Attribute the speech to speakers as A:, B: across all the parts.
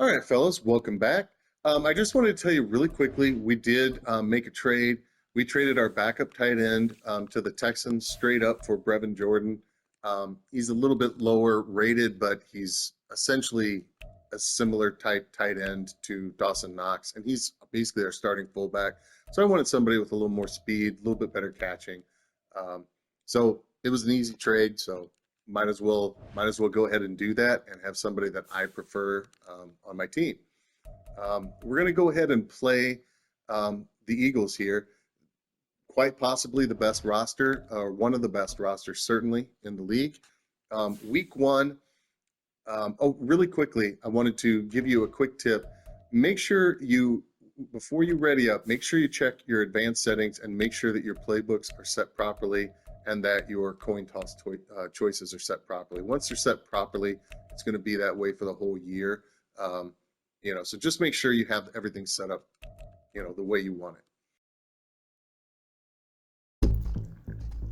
A: All right, fellas, welcome back. I just wanted to tell you really quickly, we did make a trade. We traded our backup tight end to the Texans straight up for Brevin Jordan. He's a little bit lower rated, but he's essentially a similar type tight end to Dawson Knox, and he's basically our starting fullback. So I wanted somebody with a little more speed, a little bit better catching. Um, so it was an easy trade. So might as well go ahead and do that and have somebody that I prefer on my team. We're going to go ahead and play the Eagles here. Quite possibly the best roster, or one of the best rosters, certainly in the league. Week one. Really quickly, I wanted to give you a quick tip. Make sure you, before you ready up, make sure you check your advanced settings and make sure that your playbooks are set properly and that your coin toss choices are set properly. Once they're set properly, it's going to be that way for the whole year. So just make sure you have everything set up, the way you want it.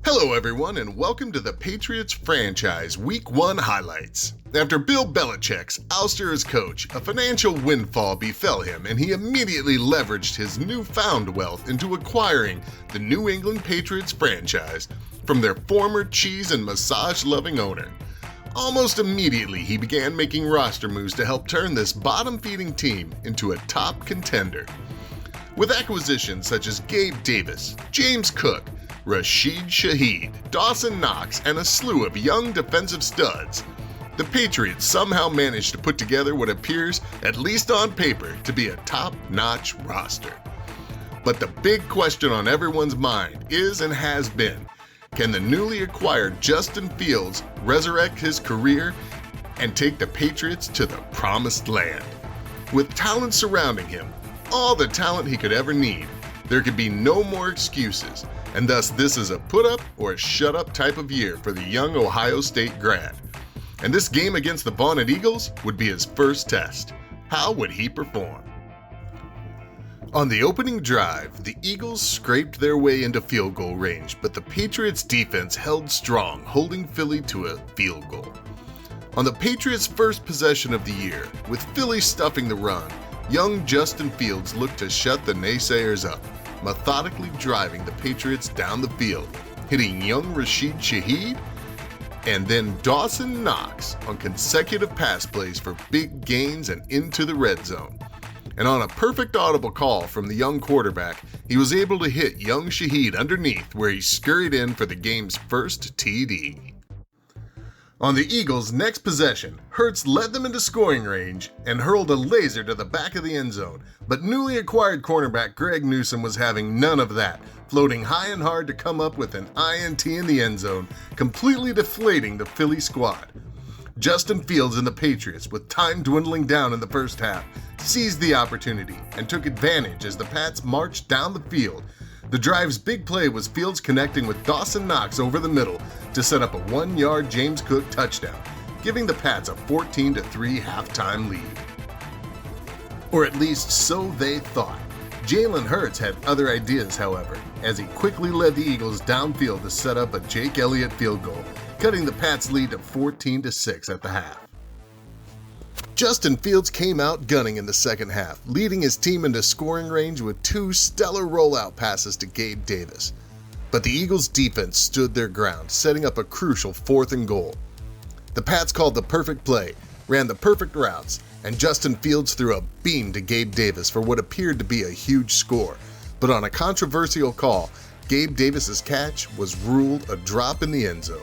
B: Hello everyone and welcome to the Patriots franchise Week 1 highlights. After Bill Belichick's ouster as coach, a financial windfall befell him and he immediately leveraged his newfound wealth into acquiring the New England Patriots franchise from their former cheese and massage-loving owner. Almost immediately he began making roster moves to help turn this bottom-feeding team into a top contender. With acquisitions such as Gabe Davis, James Cook, Rashid Shaheed, Dawson Knox, and a slew of young defensive studs, the Patriots somehow managed to put together what appears, at least on paper, to be a top-notch roster. But the big question on everyone's mind is and has been, can the newly acquired Justin Fields resurrect his career and take the Patriots to the promised land? With talent surrounding him, all the talent he could ever need, there could be no more excuses, and thus this is a put-up or a shut-up type of year for the young Ohio State grad. And this game against the vaunted Eagles would be his first test. How would he perform? On the opening drive, the Eagles scraped their way into field goal range, but the Patriots defense held strong, holding Philly to a field goal. On the Patriots' first possession of the year, with Philly stuffing the run, young Justin Fields looked to shut the naysayers up, methodically driving the Patriots down the field, hitting young Rashid Shaheed and then Dawson Knox on consecutive pass plays for big gains and into the red zone. And on a perfect audible call from the young quarterback, he was able to hit young Shaheed underneath where he scurried in for the game's first TD. On the Eagles' next possession, Hurts led them into scoring range and hurled a laser to the back of the end zone, but newly acquired cornerback Greg Newsome was having none of that, floating high and hard to come up with an INT in the end zone, completely deflating the Philly squad. Justin Fields and the Patriots, with time dwindling down in the first half, seized the opportunity and took advantage as the Pats marched down the field. The drive's big play was Fields connecting with Dawson Knox over the middle to set up a 1-yard James Cook touchdown, giving the Pats a 14-3 halftime lead. Or at least so they thought. Jalen Hurts had other ideas, however, as he quickly led the Eagles downfield to set up a Jake Elliott field goal, cutting the Pats' lead to 14-6 at the half. Justin Fields came out gunning in the second half, leading his team into scoring range with 2 stellar rollout passes to Gabe Davis. But the Eagles' defense stood their ground, setting up a crucial 4th and goal. The Pats called the perfect play, ran the perfect routes, and Justin Fields threw a beam to Gabe Davis for what appeared to be a huge score. But on a controversial call, Gabe Davis's catch was ruled a drop in the end zone.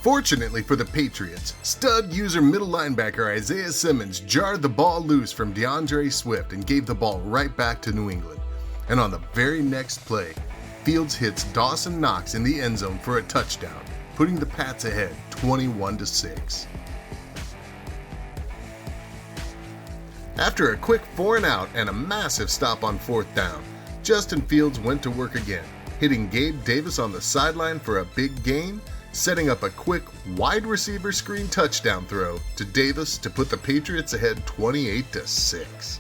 B: Fortunately for the Patriots, stud user middle linebacker Isaiah Simmons jarred the ball loose from DeAndre Swift and gave the ball right back to New England. And on the very next play, Fields hits Dawson Knox in the end zone for a touchdown, putting the Pats ahead 21-6. After a quick 4-and-out and a massive stop on 4th down, Justin Fields went to work again, hitting Gabe Davis on the sideline for a big gain, setting up a quick wide receiver screen touchdown throw to Davis to put the Patriots ahead 28-6.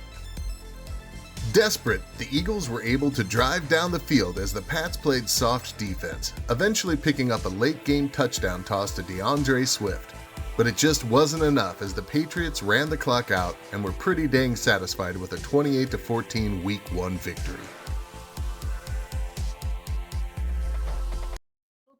B: Desperate, the Eagles were able to drive down the field as the Pats played soft defense, eventually picking up a late-game touchdown toss to DeAndre Swift. But it just wasn't enough as the Patriots ran the clock out and were pretty dang satisfied with a 28-14 Week 1 victory.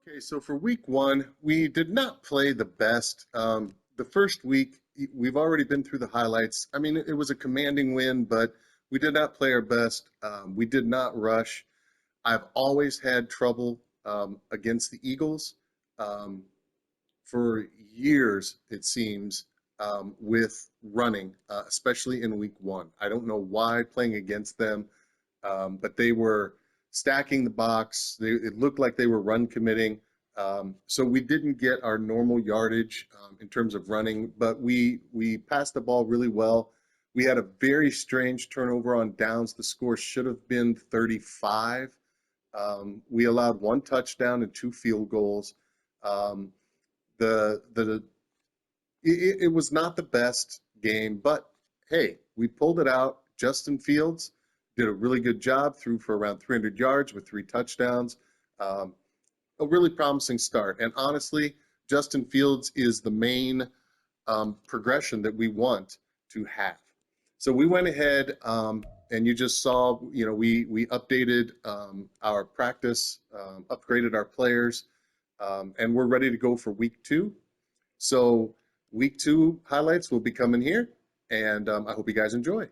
A: Okay, so for week one, we did not play the best. The first week, we've already been through the highlights. I mean, it was a commanding win, but we did not play our best. We did not rush. I've always had trouble against the Eagles um, for years, it seems, with running, especially in week one. I don't know why playing against them, but they were stacking the box. It looked like they were run committing. So we didn't get our normal yardage in terms of running, but we passed the ball really well. We had a very strange turnover on downs. The score should have been 35. We allowed one touchdown and two field goals. Um, the it was not the best game, but hey, we pulled it out. Justin Fields did a really good job, threw for around 300 yards with three touchdowns. Um, a really promising start. And honestly, Justin Fields is the main progression that we want to have. So we went ahead and you just saw, we updated our practice, upgraded our players, and we're ready to go for week two. So week two highlights will be coming here, and I hope you guys enjoy.